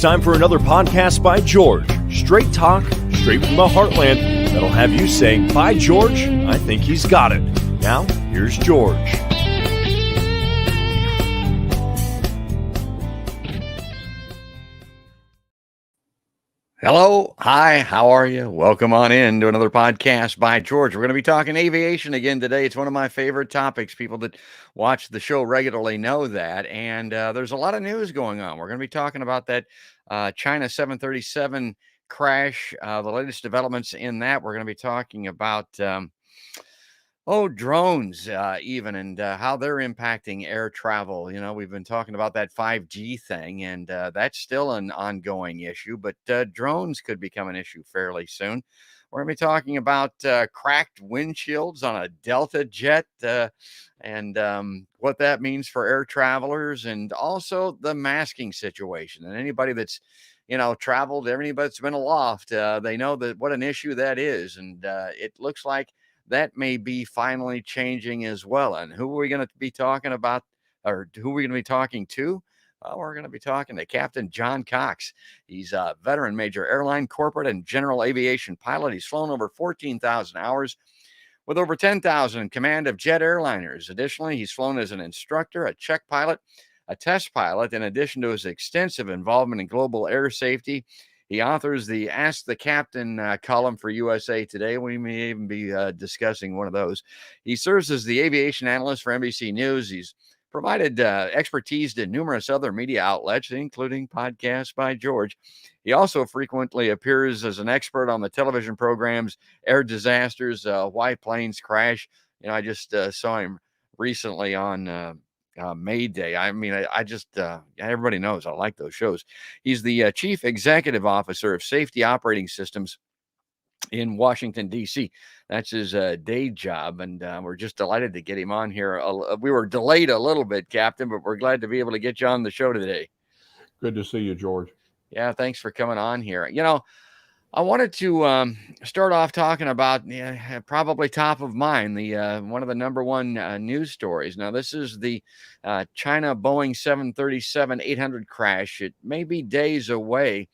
time for another Podcast by George. Straight talk, straight from the heartland, that'll have you saying, "By George, I think he's got it." Now, here's George. Hello. Hi. How are you? Welcome on in to another Podcast by George. We're going to be talking aviation again today. It's one of my favorite topics. People that watch the show regularly know that. And there's a lot of news going on. We're going to be talking about that China 737 crash, the latest developments in that. We're going to be talking about drones even, and how they're impacting air travel. You know, we've been talking about that 5G thing, and that's still an ongoing issue, but drones could become an issue fairly soon. We're going to be talking about cracked windshields on a Delta jet and what that means for air travelers, and also the masking situation. And anybody that's, you know, traveled, everybody that's been aloft, they know that what an issue that is. And it looks like that may be finally changing as well. And who are we going to be talking about, or who are we going to be talking to? Well, we're going to be talking to Captain John Cox. He's a veteran major airline, corporate, and general aviation pilot. He's flown over 14,000 hours with over 10,000 in command of jet airliners. Additionally, he's flown as an instructor, a check pilot, a test pilot, in addition to his extensive involvement in global air safety. He authors the Ask the Captain column for USA Today. We may even be discussing one of those. He serves as the aviation analyst for NBC News. He's provided expertise to numerous other media outlets, including Podcast by George. He also frequently appears as an expert on the television programs Air Disasters, Why Planes Crash. You know, I just saw him recently on Mayday. I mean, I just, everybody knows I like those shows. He's the chief executive officer of Safety Operating Systems in Washington, D.C. That's his day job. And we're just delighted to get him on here. We were delayed a little bit, Captain, but we're glad to be able to get you on the show today. Good to see you, George. Yeah, thanks for coming on here. You know, I wanted to start off talking about probably top of mind, the one of the number one news stories. Now, this is the China Boeing 737-800 crash. It may be days away,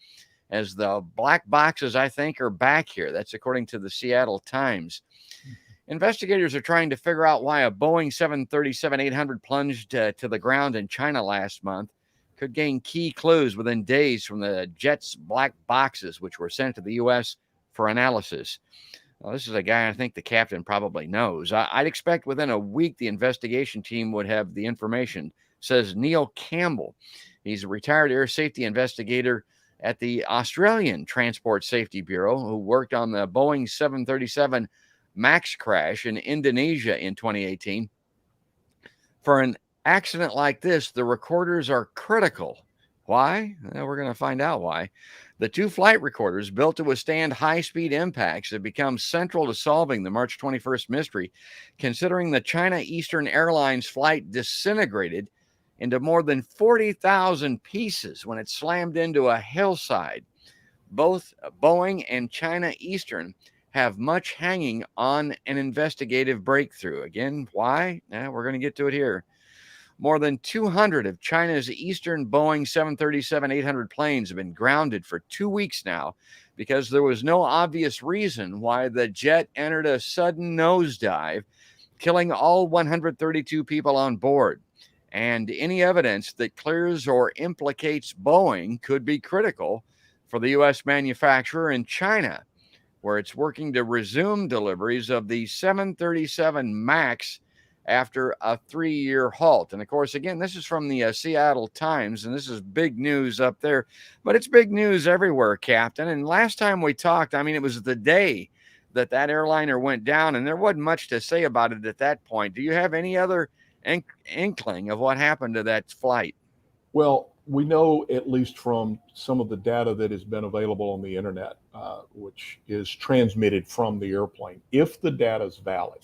as the black boxes, I think, are back here. That's according to the Seattle Times. Investigators are trying to figure out why a Boeing 737-800 plunged to the ground in China last month. Could gain key clues within days from the jet's black boxes, which were sent to the U.S. for analysis. Well, this is a guy I think the captain probably knows. I'd expect within a week the investigation team would have the information, says Neil Campbell. He's a retired air safety investigator at the Australian Transport Safety Bureau who worked on the Boeing 737 MAX crash in Indonesia in 2018. For an accident like this, the recorders are critical. Why? Well, we're going to find out why. The two flight recorders built to withstand high-speed impacts have become central to solving the March 21st mystery, considering the China Eastern Airlines flight disintegrated into more than 40,000 pieces when it slammed into a hillside. Both Boeing and China Eastern have much hanging on an investigative breakthrough. Again, why? We're going to get to it here. More than 200 of China's Eastern Boeing 737-800 planes have been grounded for 2 weeks now because there was no obvious reason why the jet entered a sudden nosedive, killing all 132 people on board. And any evidence that clears or implicates Boeing could be critical for the U.S. manufacturer in China, where it's working to resume deliveries of the 737 MAX after a 3-year halt. And of course, again, this is from the Seattle Times, and this is big news up there, but it's big news everywhere, Captain. And last time we talked, I mean, it was the day that airliner went down, and there wasn't much to say about it at that point. Do you have any other inkling of what happened to that flight? Well, we know, at least from some of the data that has been available on the internet, which is transmitted from the airplane, if the data is valid,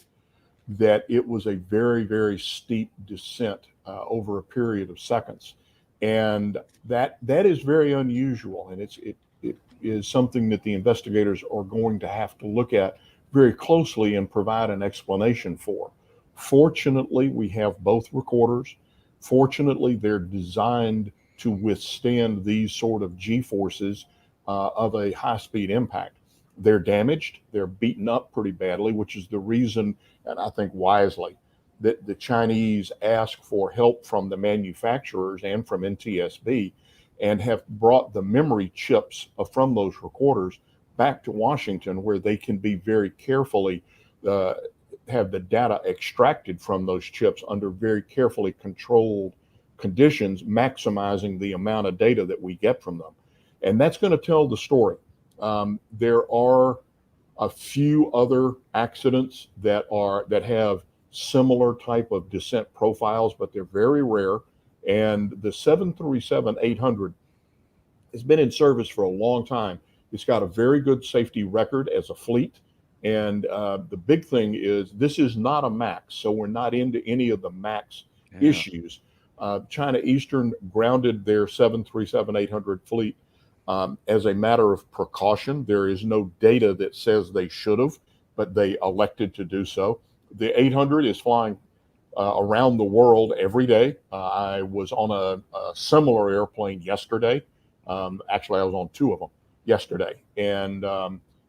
that it was a very, very steep descent over a period of seconds. And that is very unusual. And it is something that the investigators are going to have to look at very closely and provide an explanation for. Fortunately, we have both recorders. Fortunately, they're designed to withstand these sort of G-forces of a high-speed impact. They're damaged, they're beaten up pretty badly, which is the reason, and I think wisely, that the Chinese ask for help from the manufacturers and from NTSB, and have brought the memory chips from those recorders back to Washington, where they can be very carefully have the data extracted from those chips under very carefully controlled conditions, maximizing the amount of data that we get from them. And that's going to tell the story. There are a few other accidents that have similar type of descent profiles, but they're very rare. And the 737-800 has been in service for a long time. It's got a very good safety record as a fleet. And the big thing is this is not a MAX, so we're not into any of the MAX issues. China Eastern grounded their 737-800 fleet as a matter of precaution. There is no data that says they should have, but they elected to do so. The 800 is flying around the world every day. I was on a similar airplane yesterday. Actually, I was on two of them yesterday. And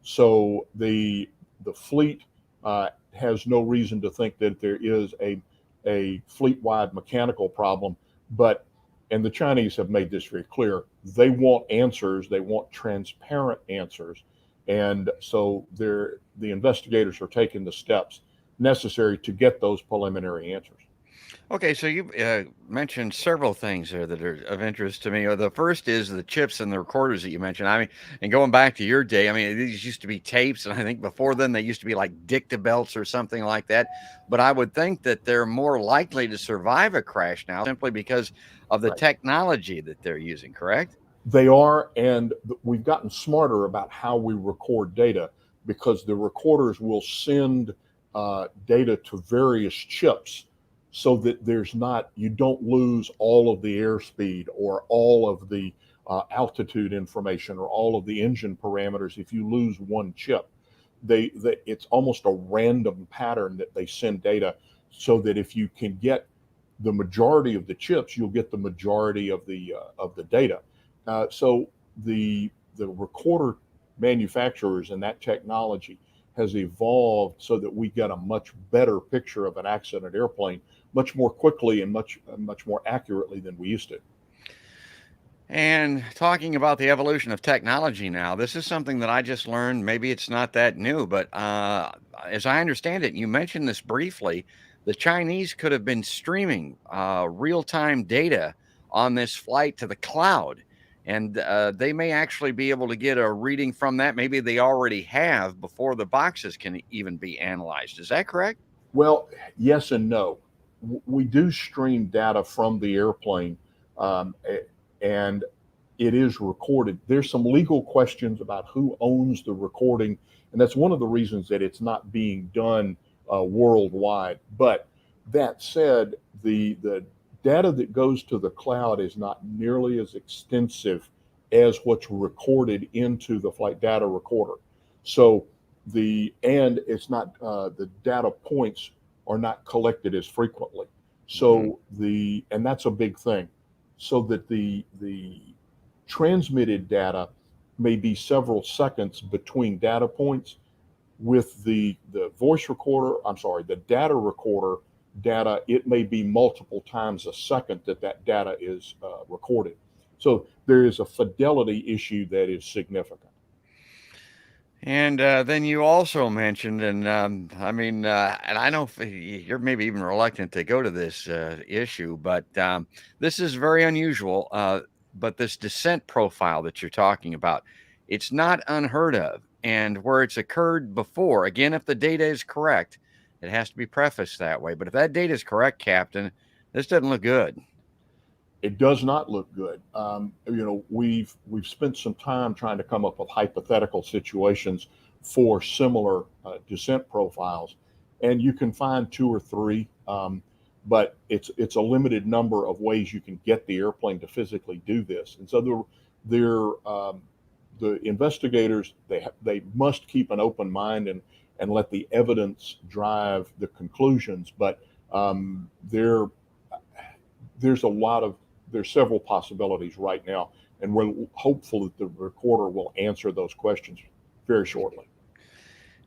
so the fleet has no reason to think that there is a fleet-wide mechanical problem, and the Chinese have made this very clear, they want answers, they want transparent answers. And so the investigators are taking the steps necessary to get those preliminary answers. Okay, so you mentioned several things there that are of interest to me. The first is the chips and the recorders that you mentioned. I mean, and going back to your day, I mean, these used to be tapes, and I think before then they used to be like dicta belts or something like that. But I would think that they're more likely to survive a crash now simply because of the technology that they're using, correct? They are, and we've gotten smarter about how we record data, because the recorders will send data to various chips, so that you don't lose all of the airspeed or all of the altitude information or all of the engine parameters. If you lose one chip, it's almost a random pattern that they send data, so that if you can get the majority of the chips, you'll get the majority of the data. So the recorder manufacturers and that technology has evolved so that we get a much better picture of an accident airplane much more quickly and much more accurately than we used to. And talking about the evolution of technology now, this is something that I just learned. Maybe it's not that new, but as I understand it, you mentioned this briefly, the Chinese could have been streaming real-time data on this flight to the cloud. And they may actually be able to get a reading from that. Maybe they already have before the boxes can even be analyzed. Is that correct? Well, yes and no. We do stream data from the airplane, and it is recorded. There's some legal questions about who owns the recording, and that's one of the reasons that it's not being done worldwide. But that said, the data that goes to the cloud is not nearly as extensive as what's recorded into the flight data recorder. So it's not the data points are not collected as frequently. So and that's a big thing. So that the transmitted data may be several seconds between data points. With the data recorder data, it may be multiple times a second that data is recorded. So there is a fidelity issue that is significant. And then you also mentioned, and and I know you're maybe even reluctant to go to this issue, but this is very unusual. But this descent profile that you're talking about, it's not unheard of. And where it's occurred before, again, if the data is correct, it has to be prefaced that way. But if that data is correct, Captain, this doesn't look good. It does not look good. We've spent some time trying to come up with hypothetical situations for similar descent profiles, and you can find two or three, but it's a limited number of ways you can get the airplane to physically do this. And so the investigators, they must keep an open mind and let the evidence drive the conclusions. But there's a lot of there's several possibilities right now, and we're hopeful that the recorder will answer those questions very shortly.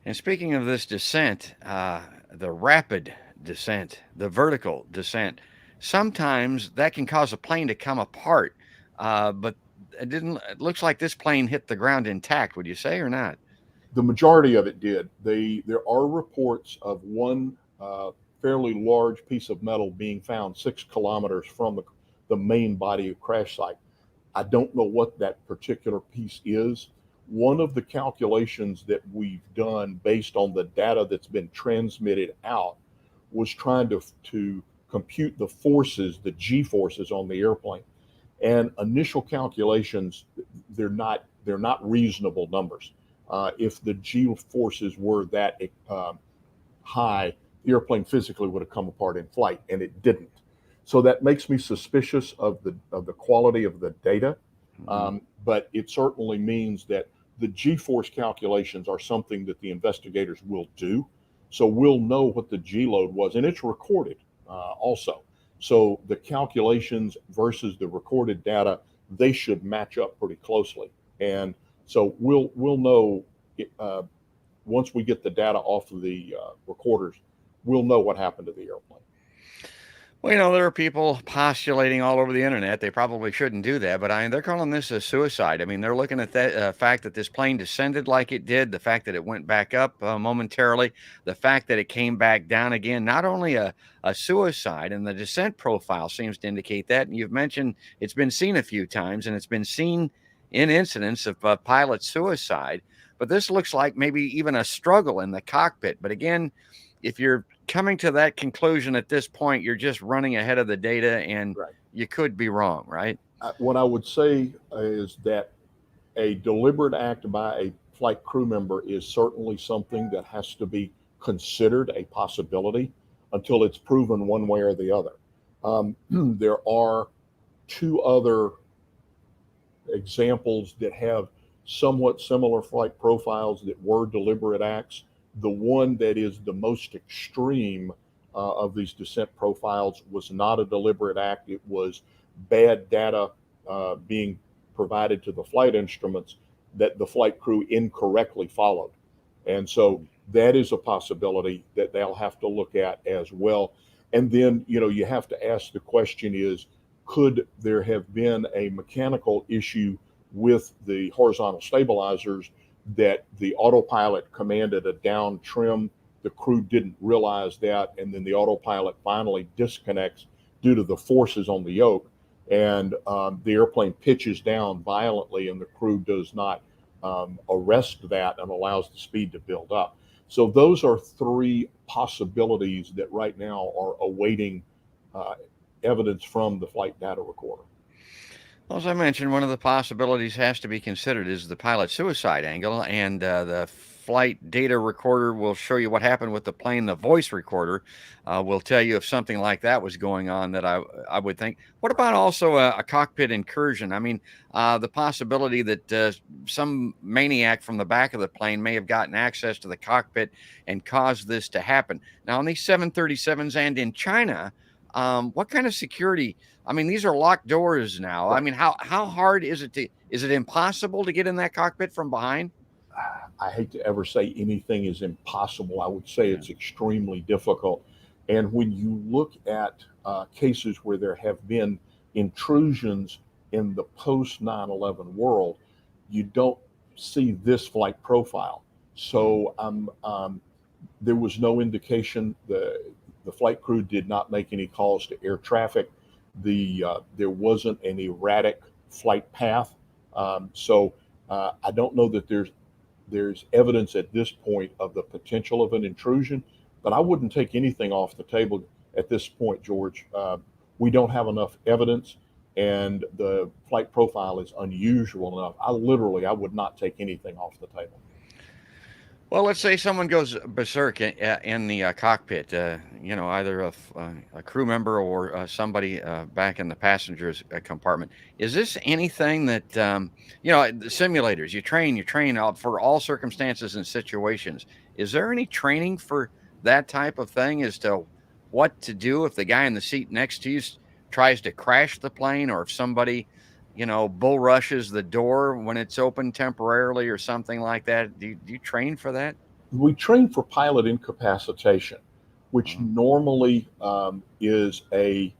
And speaking of this descent, the rapid descent, the vertical descent, sometimes that can cause a plane to come apart. But it didn't. It looks like this plane hit the ground intact. Would you say or not? The majority of it did. There are reports of one fairly large piece of metal being found 6 kilometers from the main body of crash site. I don't know what that particular piece is. One of the calculations that we've done based on the data that's been transmitted out was trying to compute the forces, the G forces on the airplane. And initial calculations, they're not reasonable numbers. If the G forces were that high, the airplane physically would have come apart in flight, and it didn't. So that makes me suspicious of the quality of the data. But it certainly means that the G-force calculations are something that the investigators will do. So we'll know what the G load was, and it's recorded also. So the calculations versus the recorded data, they should match up pretty closely. And so we'll know once we get the data off of the recorders, we'll know what happened to the airplane. Well, there are people postulating all over the internet. They probably shouldn't do that, but they're calling this a suicide. I mean, they're looking at the fact that this plane descended like it did, the fact that it went back up momentarily, the fact that it came back down again. Not only a suicide, and the descent profile seems to indicate that. And you've mentioned it's been seen a few times, and it's been seen in incidents of pilot suicide. But this looks like maybe even a struggle in the cockpit. But again, if you're coming to that conclusion at this point, you're just running ahead of the data, and you could be wrong, right? What I would say is that a deliberate act by a flight crew member is certainly something that has to be considered a possibility until it's proven one way or the other. There are 2 other examples that have somewhat similar flight profiles that were deliberate acts. The one that is the most extreme of these descent profiles was not a deliberate act. It was bad data being provided to the flight instruments that the flight crew incorrectly followed. And so that is a possibility that they'll have to look at as well. And then, you have to ask the question is, could there have been a mechanical issue with the horizontal stabilizers that the autopilot commanded a down trim, the crew didn't realize that, and then the autopilot finally disconnects due to the forces on the yoke, and the airplane pitches down violently, and the crew does not arrest that and allows the speed to build up. So those are 3 possibilities that right now are awaiting evidence from the flight data recorder. Well, as I mentioned, one of the possibilities has to be considered is the pilot suicide angle, and the flight data recorder will show you what happened with the plane. The voice recorder will tell you if something like that was going on, that I would think. What about also a cockpit incursion? I mean, the possibility that some maniac from the back of the plane may have gotten access to the cockpit and caused this to happen. Now, on these 737s and in China, what kind of security? I mean, these are locked doors now. I mean, how hard is it is it impossible to get in that cockpit from behind? I hate to ever say anything is impossible. I would say it's extremely difficult. And when you look at cases where there have been intrusions in the post 9/11 world, you don't see this flight profile. So there was no indication. The flight crew did not make any calls to air traffic. There wasn't an erratic flight path. So I don't know that there's evidence at this point of the potential of an intrusion, but I wouldn't take anything off the table at this point, George. We don't have enough evidence, and the flight profile is unusual enough. I would not take anything off the table. Well, let's say someone goes berserk in the cockpit, either a crew member or somebody back in the passenger's compartment. Is this anything that, the simulators, you train out for all circumstances and situations. Is there any training for that type of thing as to what to do if the guy in the seat next to you tries to crash the plane, or if somebody, bull rushes the door when it's open temporarily or something like that? Do you train for that? We train for pilot incapacitation, which Mhm. normally is a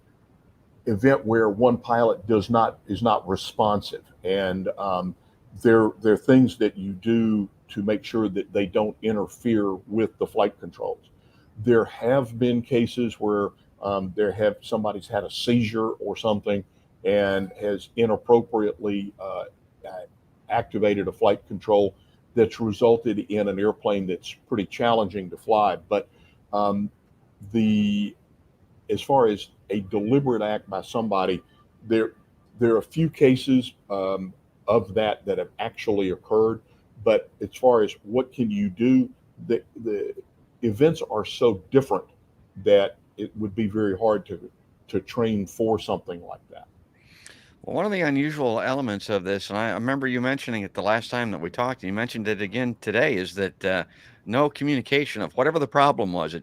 event where one pilot is not responsive, and there are things that you do to make sure that they don't interfere with the flight controls. There have been cases where somebody's had a seizure or something and has inappropriately activated a flight control that's resulted in an airplane that's pretty challenging to fly. But um, the as far as a deliberate act by somebody, there there are a few cases of that have actually occurred. But as far as what can you do, the events are so different that it would be very hard to train for something like that. Well, one of the unusual elements of this, and I remember you mentioning it the last time that we talked, and you mentioned it again today, is that no communication of whatever the problem was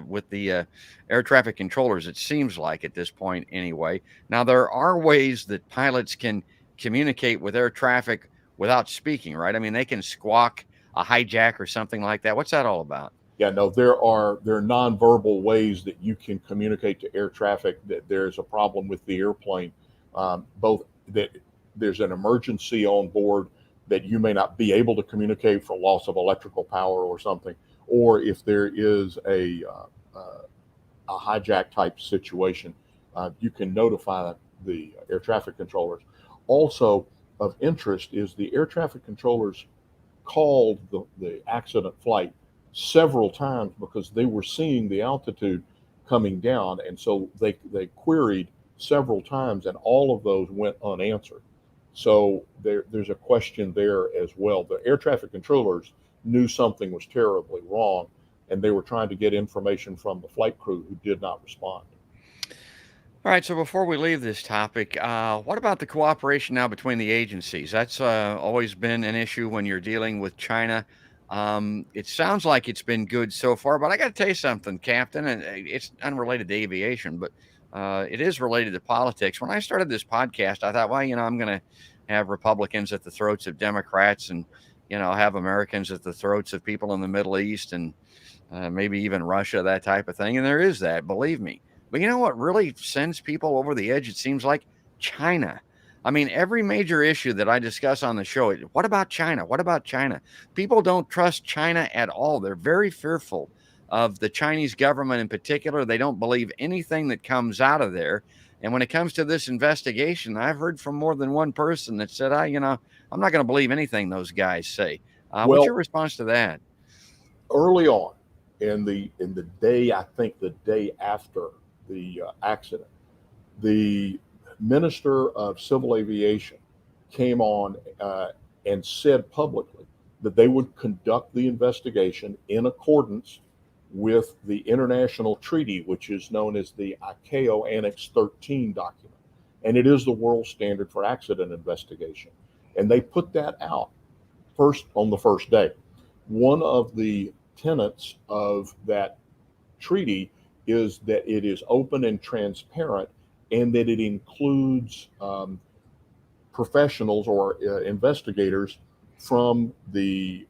with the air traffic controllers. It seems like at this point, anyway. Now there are ways that pilots can communicate with air traffic without speaking, right? I mean, they can squawk a hijack or something like that. What's that all about? Yeah, no, there are nonverbal ways that you can communicate to air traffic that there's a problem with the airplane, both that there's an emergency on board that you may not be able to communicate for loss of electrical power or something, or if there is a hijack type situation, you can notify the air traffic controllers. Also, of interest is the air traffic controllers called the accident flight several times because they were seeing the altitude coming down, and so they queried several times, and all of those went unanswered. So there's a question there as well. The air traffic controllers knew something was terribly wrong, and they were trying to get information from the flight crew who did not respond. All right, so before we leave this topic, what about the cooperation now between the agencies? That's always been an issue when you're dealing with China. It sounds like it's been good so far, but I got to tell you something, Captain, and it's unrelated to aviation, but it is related to politics. When I started this podcast, I thought, well, I'm going to have Republicans at the throats of Democrats, and have Americans at the throats of people in the Middle East, and maybe even Russia, that type of thing. And there is that, believe me. But you know what really sends people over the edge? It seems like China. I mean, every major issue that I discuss on the show, what about China? What about China? People don't trust China at all. They're very fearful of the Chinese government in particular. They don't believe anything that comes out of there. And when it comes to this investigation, I've heard from more than one person that said, I'm not going to believe anything those guys say. What's your Well, response to that? early on in the day, I think the day after the accident, the Minister of Civil Aviation came on and said publicly that they would conduct the investigation in accordance with the international treaty, which is known as the ICAO Annex 13 document. And it is the world standard for accident investigation. And they put that out first on the first day. One of the tenets of that treaty is that it is open and transparent, and that it includes professionals or investigators from the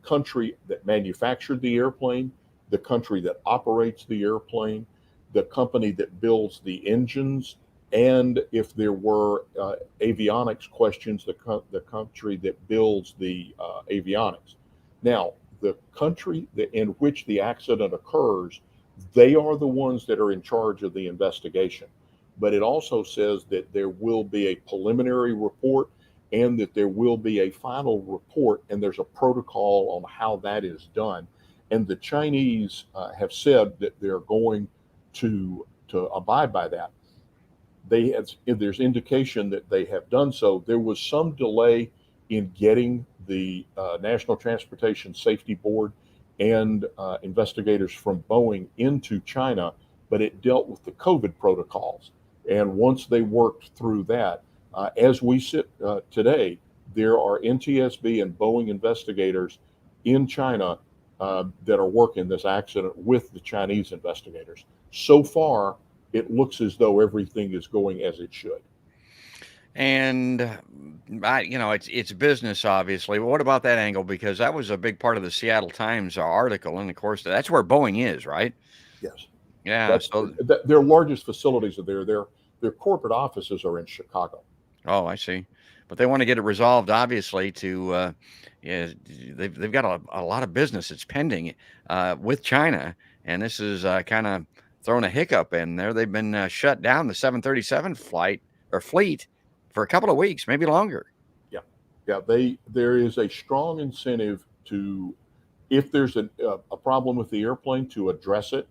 country that manufactured the airplane, the country that operates the airplane, the company that builds the engines, and if there were avionics questions, the country that builds the avionics. Now, the country in which the accident occurs, they are the ones that are in charge of the investigation. But it also says that there will be a preliminary report and that there will be a final report, and there's a protocol on how that is done. And the Chinese have said that they're going to abide by that. There's indication that they have done so. There was some delay in getting the National Transportation Safety Board and investigators from Boeing into China, but it dealt with the COVID protocols. And once they worked through that, as we sit today, there are NTSB and Boeing investigators in China that are working this accident with the Chinese investigators. So far, it looks as though everything is going as it should. And it's business, obviously. But what about that angle? Because that was a big part of the Seattle Times article, and of course, that's where Boeing is, right? Yes. Yeah. So their largest facilities are there. Their corporate offices are in Chicago. Oh, I see. But they want to get it resolved, obviously. They've got a lot of business that's pending with China, and this is kind of throwing a hiccup in there. They've been shut down the 737 fleet for a couple of weeks, maybe longer. Yeah. There is a strong incentive to, if there's a problem with the airplane, to address it.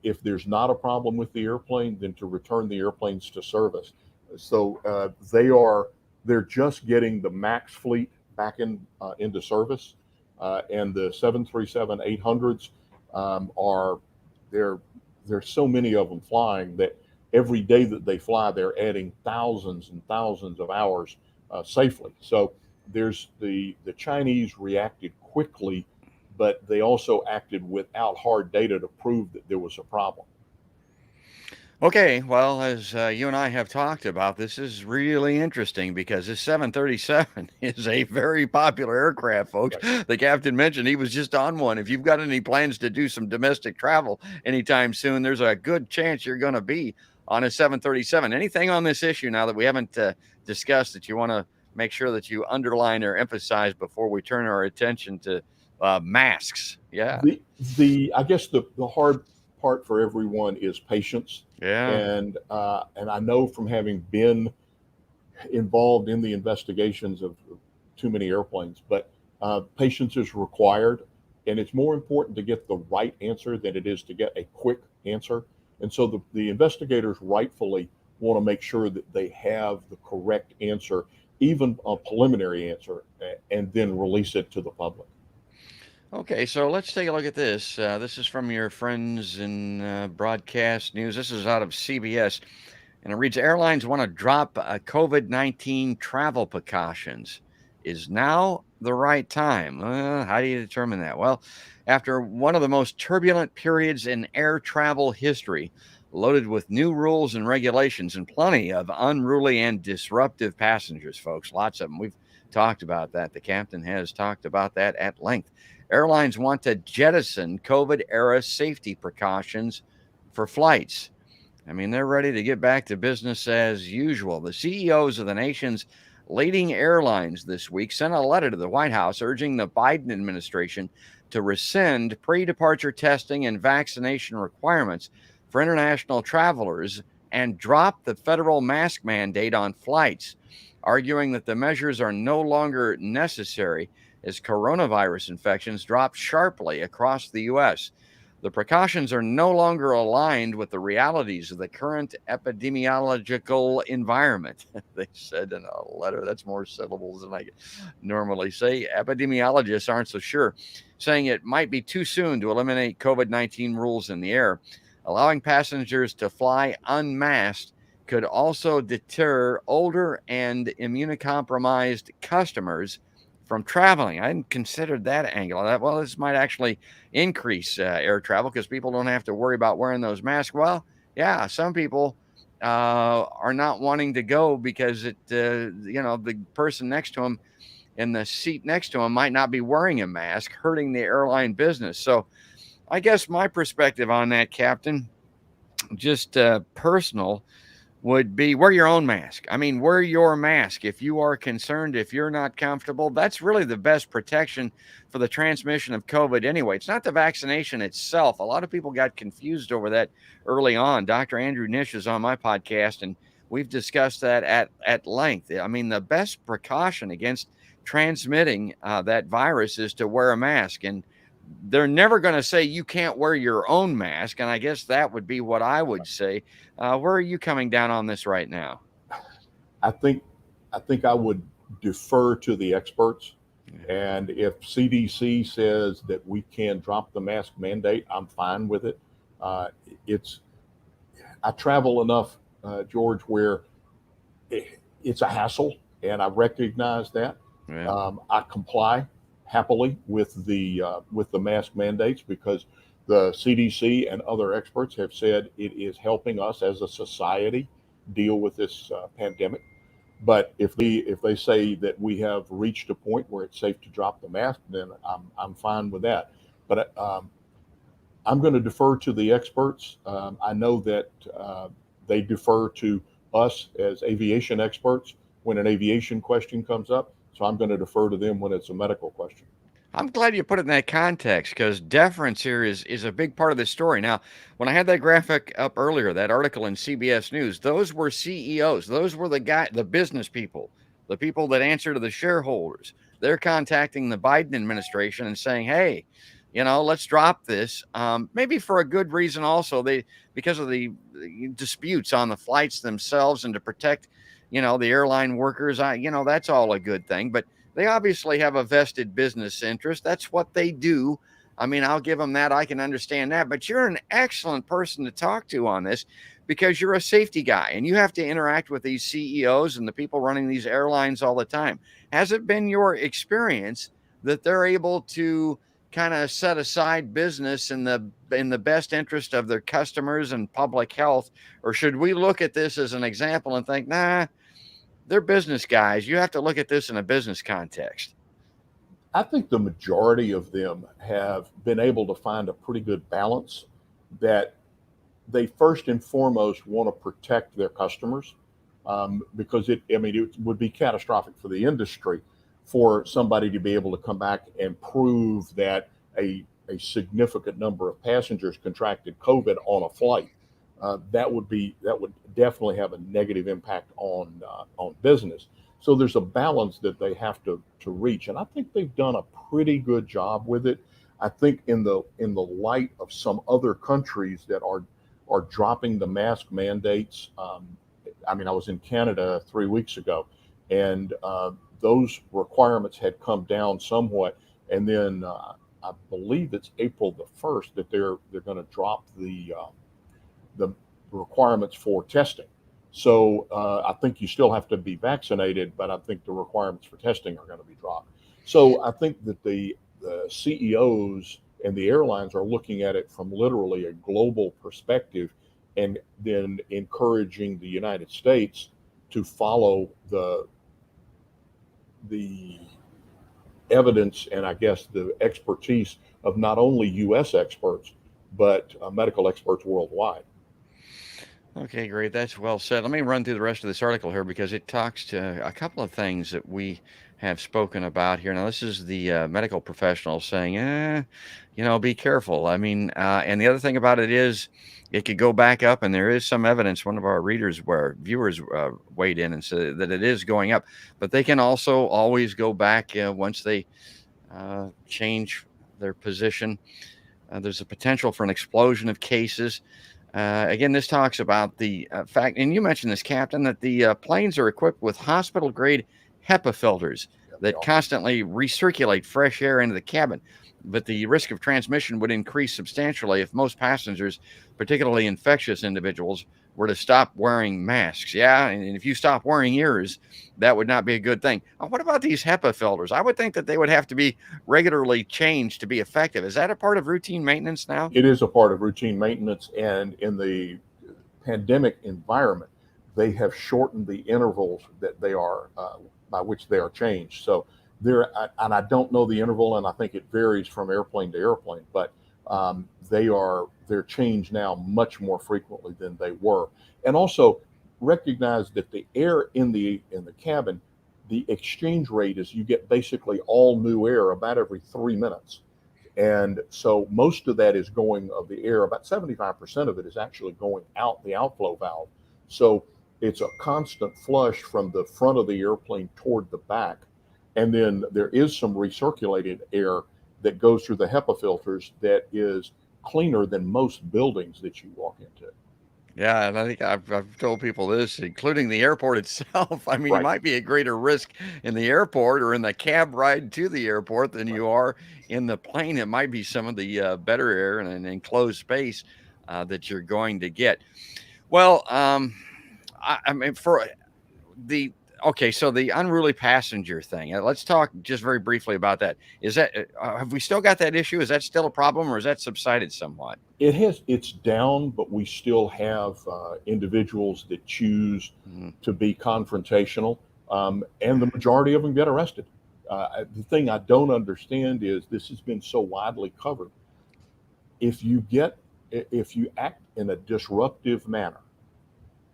If there's not a problem with the airplane, then to return the airplanes to service. So they're just getting the MAX fleet back into service, and the 737-800s there's so many of them flying that every day that they fly, they're adding thousands and thousands of hours safely. So there's the Chinese reacted quickly, but they also acted without hard data to prove that there was a problem. Okay, well, as you and I have talked about, this is really interesting because this 737 is a very popular aircraft, folks. Right. The captain mentioned he was just on one. If you've got any plans to do some domestic travel anytime soon, there's a good chance you're going to be on a 737. Anything on this issue now that we haven't discussed that you want to make sure that you underline or emphasize before we turn our attention to masks? Yeah. I guess the hard part for everyone is patience. Yeah. And I know from having been involved in the investigations of too many airplanes, but patience is required, and it's more important to get the right answer than it is to get a quick answer. And so the investigators rightfully want to make sure that they have the correct answer, even a preliminary answer, and then release it to the public. Okay, so let's take a look at this. This is from your friends in broadcast news. This is out of CBS, and it reads, Airlines want to drop COVID-19 travel precautions. Is now the right time? How do you determine that? Well, after one of the most turbulent periods in air travel history, loaded with new rules and regulations and plenty of unruly and disruptive passengers, folks, lots of them. We've talked about that. The captain has talked about that at length. Airlines want to jettison COVID-era safety precautions for flights. I mean, they're ready to get back to business as usual. The CEOs of the nation's leading airlines this week sent a letter to the White House urging the Biden administration to rescind pre-departure testing and vaccination requirements for international travelers and drop the federal mask mandate on flights, arguing that the measures are no longer necessary as coronavirus infections drop sharply across the U.S. The precautions are no longer aligned with the realities of the current epidemiological environment, they said in a letter. That's more syllables than I normally say. Epidemiologists aren't so sure, saying it might be too soon to eliminate COVID-19 rules in the air. Allowing passengers to fly unmasked could also deter older and immunocompromised customers from traveling. I hadn't considered that angle. Well, this might actually increase air travel because people don't have to worry about wearing those masks. Well, yeah, some people are not wanting to go because the person next to them in the seat next to them might not be wearing a mask, hurting the airline business. So I guess my perspective on that, Captain, just personal, would be wear your own mask. I mean, wear your mask. If you are concerned, if you're not comfortable, that's really the best protection for the transmission of COVID anyway. It's not the vaccination itself. A lot of people got confused over that early on. Dr. Andrew Nish is on my podcast, and we've discussed that at length. I mean, the best precaution against transmitting that virus is to wear a mask. And they're never going to say you can't wear your own mask. And I guess that would be what I would say. Where are you coming down on this right now? I think I would defer to the experts. And if CDC says that we can drop the mask mandate, I'm fine with it. I travel enough, George, where it's a hassle, and I recognize that. Yeah. I comply happily with the mask mandates because The CDC and other experts have said it is helping us as a society deal with this pandemic. But if they say that we have reached a point where it's safe to drop the mask, then I'm fine with that. But I'm going to defer to the experts. I know that they defer to us as aviation experts when an aviation question comes up. So I'm going to defer to them when it's a medical question. I'm glad you put it in that context, because deference here is a big part of this story. Now, when I had that graphic up earlier, that article in CBS News, those were CEOs. Those were the business people, the people that answer to the shareholders. They're contacting the Biden administration and saying, hey, let's drop this. Maybe for a good reason also, because of the disputes on the flights themselves and to protect, the airline workers. That's all a good thing. But they obviously have a vested business interest. That's what they do. I mean, I'll give them that. I can understand that. But you're an excellent person to talk to on this, because you're a safety guy and you have to interact with these CEOs and the people running these airlines all the time. Has it been your experience that they're able to kind of set aside business in the best interest of their customers and public health? Or should we look at this as an example and think, nah, they're business guys. You have to look at this in a business context? I think the majority of them have been able to find a pretty good balance, that they first and foremost want to protect their customers, because it would be catastrophic for the industry for somebody to be able to come back and prove that a significant number of passengers contracted COVID on a flight. That would definitely have a negative impact on business. So there's a balance that they have to reach, and I think they've done a pretty good job with it. I think in the light of some other countries that are dropping the mask mandates. I was in Canada 3 weeks ago, and those requirements had come down somewhat, and then I believe it's April the 1st that they're going to drop the requirements for testing. So I think you still have to be vaccinated, but I think the requirements for testing are going to be dropped. So I think that the CEOs and the airlines are looking at it from literally a global perspective, and then encouraging the United States to follow the evidence and I guess the expertise of not only U.S. experts, but medical experts worldwide. Okay, great. That's well said. Let me run through the rest of this article here, because it talks to a couple of things that we have spoken about here. Now, this is the medical professional saying, be careful. And the other thing about it is it could go back up, and there is some evidence. One of our viewers weighed in and said that it is going up, but they can also always go back once they change their position. There's a potential for an explosion of cases. Again, this talks about the fact, and you mentioned this, Captain, that the planes are equipped with hospital-grade HEPA filters that constantly recirculate fresh air into the cabin. But the risk of transmission would increase substantially if most passengers, particularly infectious individuals, were to stop wearing masks. Yeah, and if you stop wearing yours, that would not be a good thing. What about these HEPA filters? I would think that they would have to be regularly changed to be effective. Is that a part of routine maintenance now? It is a part of routine maintenance, and in the pandemic environment, they have shortened the intervals that they are by which they are changed. So and I don't know the interval, and I think it varies from airplane to airplane, but they're changed now much more frequently than they were. And also recognize that the air in the cabin, the exchange rate is you get basically all new air about every 3 minutes. And so most of that is going of the air, about 75% of it is actually going out the outflow valve. So it's a constant flush from the front of the airplane toward the back. And then there is some recirculated air that goes through the HEPA filters that is cleaner than most buildings that you walk into. Yeah, and I think I've told people this, including the airport itself. Right. You might be at greater risk in the airport or in the cab ride to the airport than you are in the plane. It might be some of the better air in an enclosed space that you're going to get. Well, for the Okay, so the unruly passenger thing. Let's talk just very briefly about that. Is that have we still got that issue? Is that still a problem, or has that subsided somewhat? It's down, but we still have individuals that choose to be confrontational, and the majority of them get arrested. The thing I don't understand is this has been so widely covered. If you act in a disruptive manner,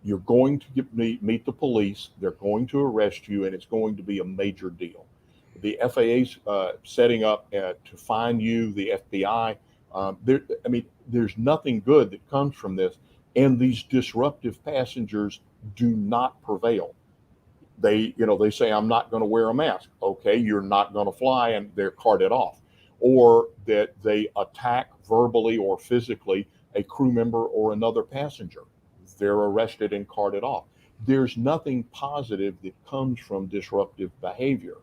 you're going to meet the police. They're going to arrest you, and it's going to be a major deal. The FAA's setting up to fine you. The FBI. There's nothing good that comes from this, and these disruptive passengers do not prevail. They say, I'm not going to wear a mask. Okay, you're not going to fly, and they're carted off. Or that they attack verbally or physically a crew member or another passenger. They're arrested and carted off. There's nothing positive that comes from disruptive behavior.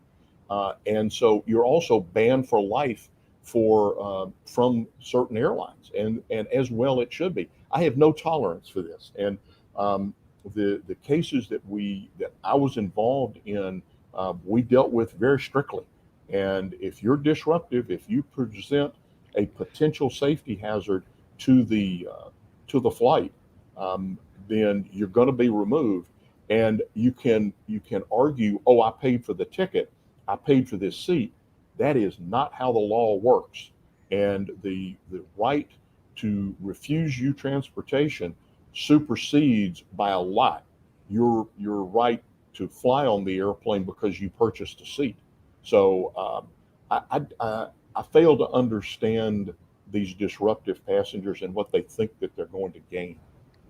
And so you're also banned for life from certain airlines, and as well it should be. I have no tolerance for this. And the cases that I was involved in, we dealt with very strictly. And if you're disruptive, if you present a potential safety hazard to the flight, then you're going to be removed. And you can argue, oh, I paid for the ticket, I paid for this seat. That is not how the law works. And the right to refuse you transportation supersedes by a lot your right to fly on the airplane because you purchased a seat. So I fail to understand these disruptive passengers and what they think that they're going to gain.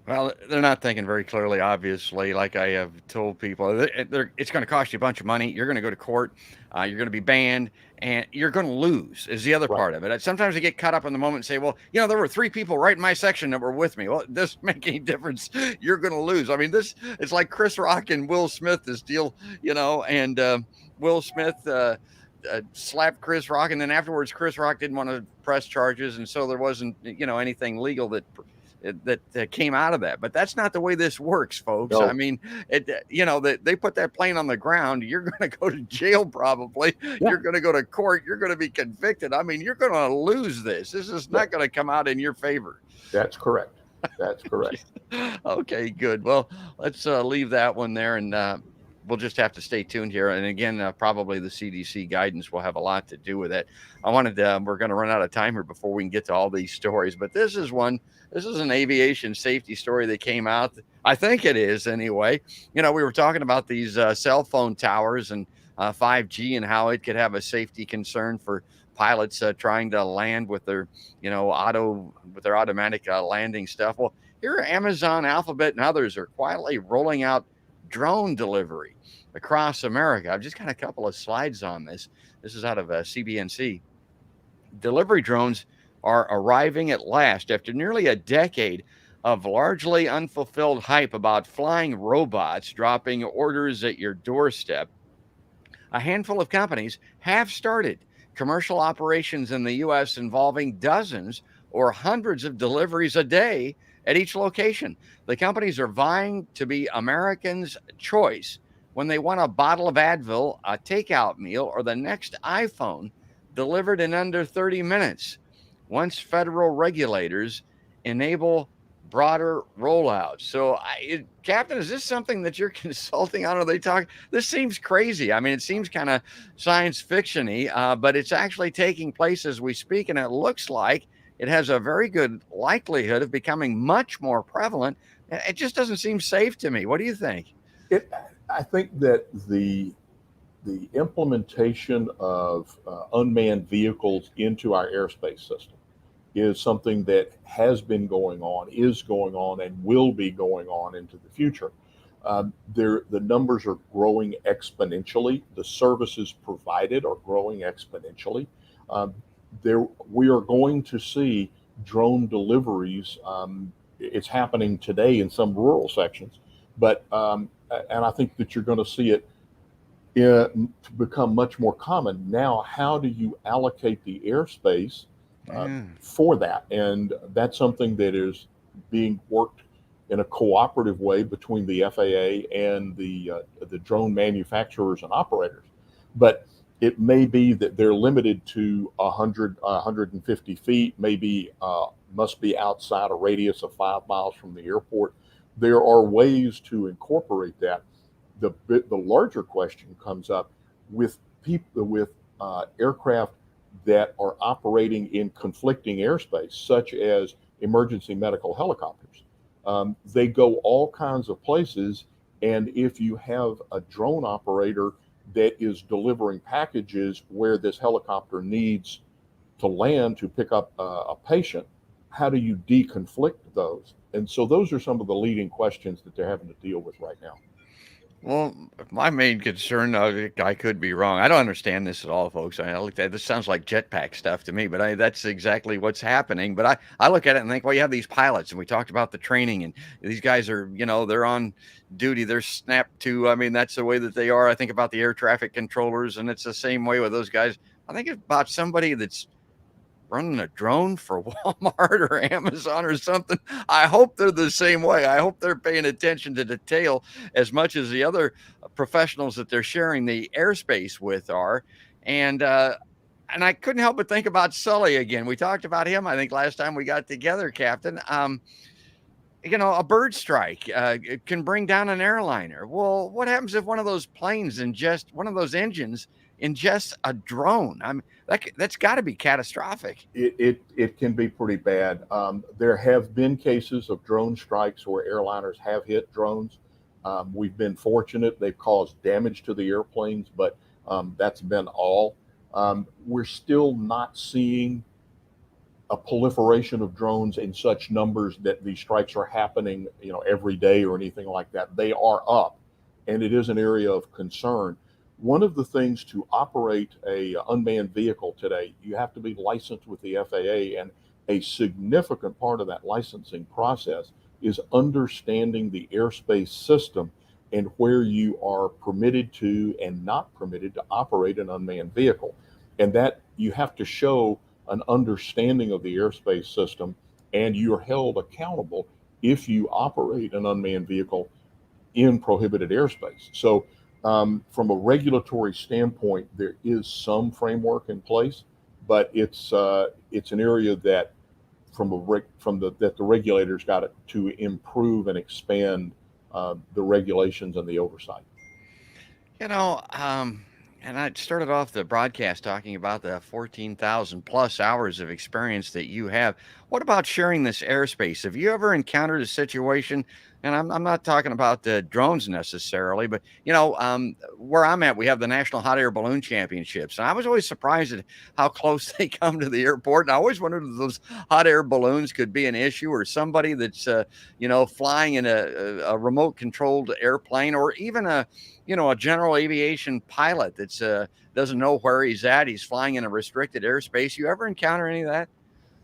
Well, they're not thinking very clearly, obviously. Like I have told people, it's going to cost you a bunch of money. You're going to go to court. You're going to be banned, and you're going to lose is the other part of it. Sometimes they get caught up in the moment and say, well, there were 3 people right in my section that were with me. Well, it doesn't make any difference. You're going to lose. I mean, it's like Chris Rock and Will Smith, this deal, and Will Smith slapped Chris Rock, and then afterwards Chris Rock didn't want to press charges, and so there wasn't, anything legal that came out of that. But that's not the way this works, folks. No. I mean, they put that plane on the ground. You're going to go to jail probably. Yeah. You're going to go to court. You're going to be convicted. I mean, you're going to lose this. This is not going to come out in your favor. That's correct. That's correct. Okay, good. Well, let's leave that one there, and we'll just have to stay tuned here. And again, probably the CDC guidance will have a lot to do with it. We're going to run out of time here before we can get to all these stories, but this is an aviation safety story that came out. I think it is anyway. We were talking about these cell phone towers and 5G and how it could have a safety concern for pilots trying to land with their, automatic landing stuff. Well, here Amazon, Alphabet, and others are quietly rolling out drone delivery across America. I've just got a couple of slides on this. This is out of CBNC. Delivery drones are arriving at last after nearly a decade of largely unfulfilled hype about flying robots dropping orders at your doorstep. A handful of companies have started commercial operations in the U.S. involving dozens or hundreds of deliveries a day at each location. The companies are vying to be Americans' choice when they want a bottle of Advil, a takeout meal, or the next iPhone delivered in under 30 minutes. Once federal regulators enable broader rollouts. So, Captain, is this something that you're consulting on? Are they talking? This seems crazy. I mean, it seems kind of science fiction-y, but it's actually taking place as we speak, and it looks like it has a very good likelihood of becoming much more prevalent. It just doesn't seem safe to me. What do you think? I think that the implementation of unmanned vehicles into our airspace system is something that has been going on, is going on, and will be going on into the future. The numbers are growing exponentially. The services provided are growing exponentially. We are going to see drone deliveries. It's happening today in some rural sections, but and I think that you're going to see it to become much more common. Now, how do you allocate the airspace for that? And that's something that is being worked in a cooperative way between the FAA and the drone manufacturers and operators. But it may be that they're limited to 100, 150 feet, maybe must be outside a radius of 5 miles from the airport. There are ways to incorporate that. The larger question comes up with aircraft that are operating in conflicting airspace, such as emergency medical helicopters. They go all kinds of places, and if you have a drone operator that is delivering packages where this helicopter needs to land to pick up a patient, how do you deconflict those? And so those are some of the leading questions that they're having to deal with right now. Well, my main concern, I could be wrong. I don't understand this at all, folks. I looked at this, sounds like jetpack stuff to me, but that's exactly what's happening. But I look at it and think, well, you have these pilots, and we talked about the training, and these guys are, they're on duty, they're snapped to. I mean, that's the way that they are. I think about the air traffic controllers, and it's the same way with those guys. I think about somebody that's running a drone for Walmart or Amazon or something. I hope they're the same way. I hope they're paying attention to detail as much as the other professionals that they're sharing the airspace with are. And I couldn't help but think about Sully again. We talked about him, I think, last time we got together, Captain. A bird strike can bring down an airliner. Well, what happens if one of those planes one of those engines ingests a drone? I mean, that's got to be catastrophic. It can be pretty bad. There have been cases of drone strikes where airliners have hit drones. We've been fortunate; they've caused damage to the airplanes, but that's been all. We're still not seeing a proliferation of drones in such numbers that these strikes are happening, every day or anything like that. They are up, and it is an area of concern. One of the things to operate a unmanned vehicle today, you have to be licensed with the FAA, and a significant part of that licensing process is understanding the airspace system and where you are permitted to and not permitted to operate an unmanned vehicle. And that you have to show an understanding of the airspace system, and you're held accountable if you operate an unmanned vehicle in prohibited airspace. So from a regulatory standpoint, there is some framework in place, but it's an area that that the regulators got to improve and expand the regulations and the oversight. And I started off the broadcast talking about the 14,000 plus hours of experience that you have. What about sharing this airspace? Have you ever encountered a situation, and I'm not talking about the drones necessarily, but, where I'm at, we have the National Hot Air Balloon Championships. And I was always surprised at how close they come to the airport. And I always wondered if those hot air balloons could be an issue, or somebody that's, flying in a remote controlled airplane, or even a general aviation pilot that's doesn't know where he's at. He's flying in a restricted airspace. You ever encounter any of that?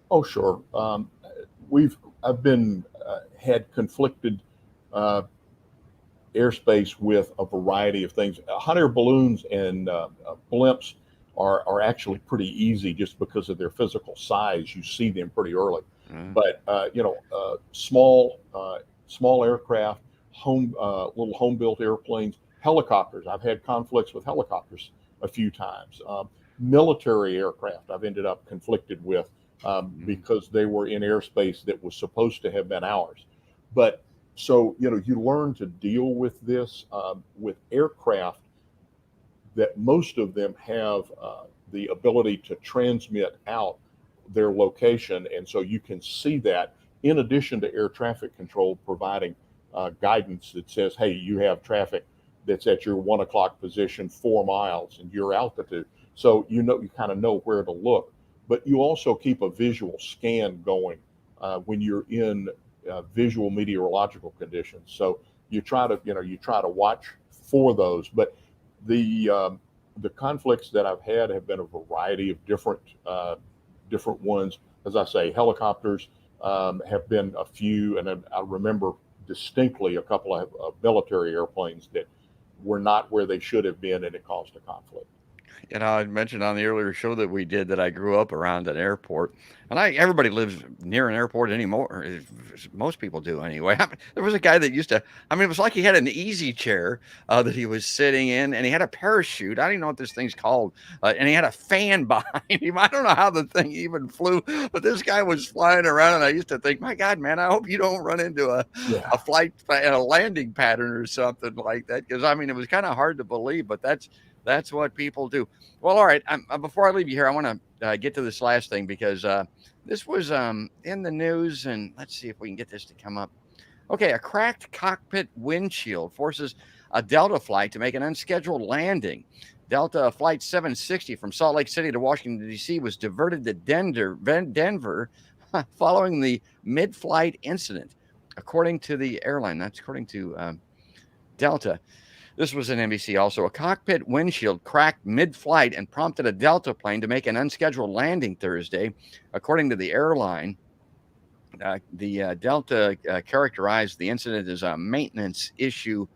Oh, sure. I've been had conflicted airspace with a variety of things. Hot air balloons and blimps are actually pretty easy just because of their physical size. You see them pretty early. But small aircraft, little home built airplanes, helicopters. I've had conflicts with helicopters a few times. Military aircraft I've ended up conflicted with because they were in airspace that was supposed to have been ours. But so, you learn to deal with this with aircraft that most of them have the ability to transmit out their location. And so you can see that in addition to air traffic control providing guidance that says, hey, you have traffic that's at your 1 o'clock position, 4 miles, and your altitude. So you kind of know where to look, but you also keep a visual scan going when you're in visual meteorological conditions. So you try to watch for those. But the conflicts that I've had have been a variety of different ones. As I say, helicopters have been a few, and I remember distinctly a couple of military airplanes that were not where they should have been, and it caused a conflict. I mentioned on the earlier show that we did that I grew up around an airport, and everybody lives near an airport anymore. Or most people do anyway. There was a guy that used to. I mean, it was like he had an easy chair that he was sitting in, and he had a parachute. I don't even know what this thing's called, and he had a fan behind him. I don't know how the thing even flew, but this guy was flying around, and I used to think, my God, man, I hope you don't run into a flight and a landing pattern or something like that, because I mean, it was kind of hard to believe, but that's what people do. Well, all right. Before I leave you here, I want to get to this last thing because this was in the news, and let's see if we can get this to come up. Okay, a cracked cockpit windshield forces a Delta flight to make an unscheduled landing. Delta Flight 760 from Salt Lake City to Washington, D.C. was diverted to Denver following the mid-flight incident, according to the airline. That's according to Delta. This was an NBC also. A cockpit windshield cracked mid-flight and prompted a Delta plane to make an unscheduled landing Thursday. According to the airline, the Delta characterized the incident as a maintenance issue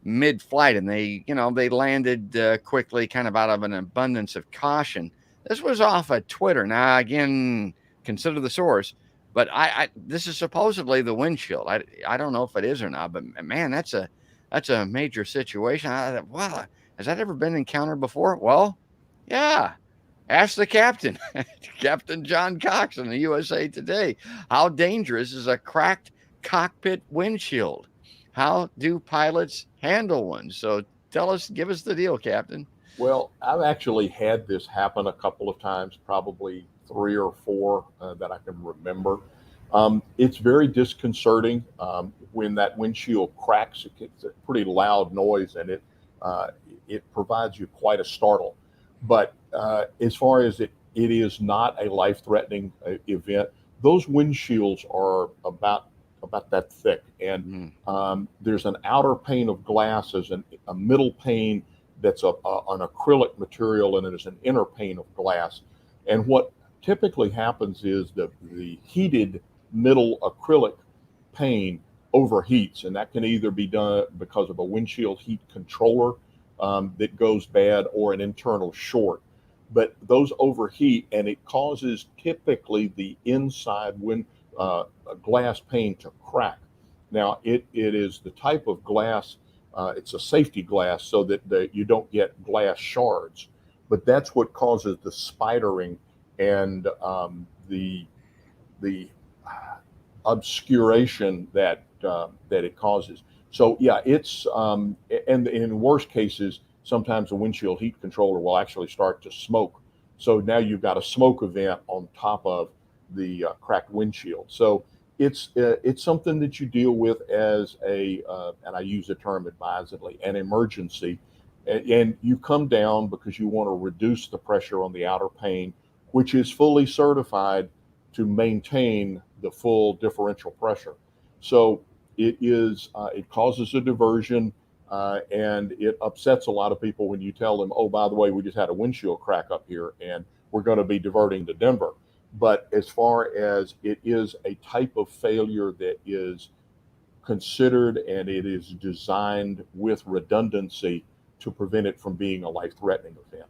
mid-flight, and they landed quickly, kind of out of an abundance of caution. This was off of Twitter. Now, again, consider the source, but this is supposedly the windshield. I don't know if it is or not, but man, that's a major situation. I thought, wow, has that ever been encountered before? Well, yeah. Ask the captain, Captain John Cox in the USA Today. How dangerous is a cracked cockpit windshield? How do pilots handle one? So give us the deal, Captain. Well, I've actually had this happen a couple of times, probably 3 or 4 that I can remember. It's very disconcerting when that windshield cracks. It's a pretty loud noise, and it provides you quite a startle. But as far as it is not a life-threatening event. Those windshields are about that thick, and there's an outer pane of glass, there's a middle pane that's an acrylic material, and there's an inner pane of glass. And what typically happens is the heated middle acrylic pane overheats, and that can either be done because of a windshield heat controller that goes bad or an internal short. But those overheat, and it causes typically the inside glass pane to crack. Now, it is the type of glass, it's a safety glass so that you don't get glass shards, but that's what causes the spidering and the obscuration that it causes. So yeah, it's and in worst cases, sometimes the windshield heat controller will actually start to smoke. So now you've got a smoke event on top of the cracked windshield. So it's something that you deal with as and I use the term advisedly, an emergency. And you come down because you want to reduce the pressure on the outer pane, which is fully certified to maintain the full differential pressure. So it causes a diversion, and it upsets a lot of people when you tell them, oh, by the way, we just had a windshield crack up here and we're going to be diverting to Denver. But as far as it is a type of failure that is considered and it is designed with redundancy to prevent it from being a life-threatening event.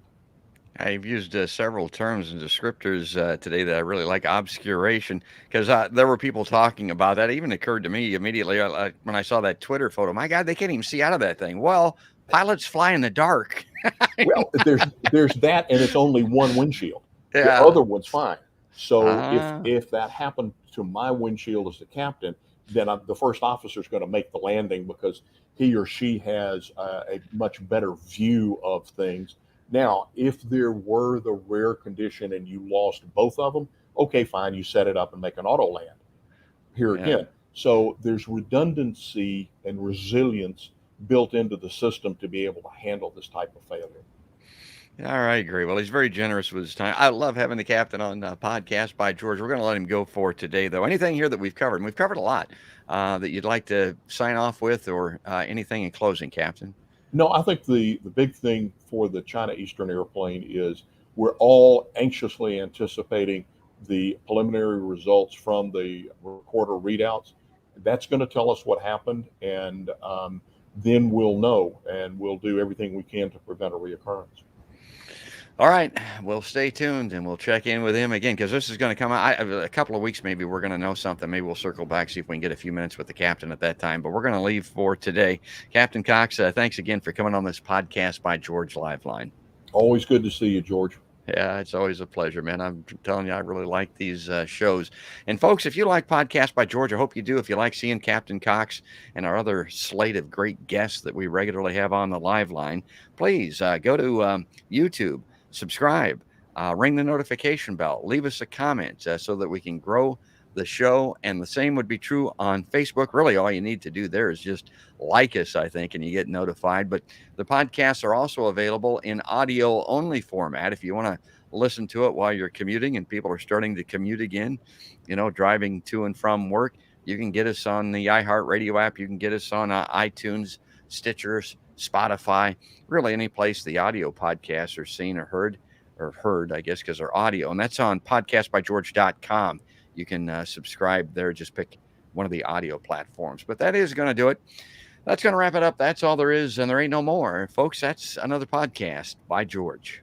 I've used several terms and descriptors today that I really like. Obscuration, because there were people talking about that. It even occurred to me immediately when I saw that Twitter photo. My God, they can't even see out of that thing. Well, pilots fly in the dark. Well, there's that, and it's only one windshield. Yeah. The other one's fine. So if that happened to my windshield as the captain, then the first officer is going to make the landing because he or she has a much better view of things. Now, if there were the rare condition and you lost both of them, okay, fine, you set it up and make an auto land. Here again. So there's redundancy and resilience built into the system to be able to handle this type of failure. All right, great. Well, he's very generous with his time. I love having the captain on Podcast by George. We're going to let him go for today, though. Anything here that we've covered, and we've covered a lot, that you'd like to sign off with, or anything in closing, Captain? No, I think the big thing for the China Eastern airplane is we're all anxiously anticipating the preliminary results from the recorder readouts. That's going to tell us what happened, and then we'll know, and we'll do everything we can to prevent a reoccurrence. All right, we'll stay tuned and we'll check in with him again because this is going to come out a couple of weeks. Maybe we're going to know something. Maybe we'll circle back, see if we can get a few minutes with the captain at that time. But we're going to leave for today. Captain Cox, thanks again for coming on this podcast by George LiveLine. Always good to see you, George. Yeah, it's always a pleasure, man. I'm telling you, I really like these shows. And folks, if you like Podcast by George, I hope you do. If you like seeing Captain Cox and our other slate of great guests that we regularly have on the live line, please go to YouTube, subscribe, ring the notification bell, leave us a comment so that we can grow the show. And the same would be true on Facebook. Really, all you need to do there is just like us, I think, and you get notified. But the podcasts are also available in audio only format if you want to listen to it while you're commuting and people are starting to commute again, driving to and from work. You can get us on the iHeartRadio app. You can get us on iTunes, Stitchers, Spotify, really any place the audio podcasts are seen or heard, I guess, because they're audio. And that's on podcastbygeorge.com. You can subscribe there. Just pick one of the audio platforms. But that is going to do it. That's going to wrap it up. That's all there is, and there ain't no more. Folks, that's another podcast by George.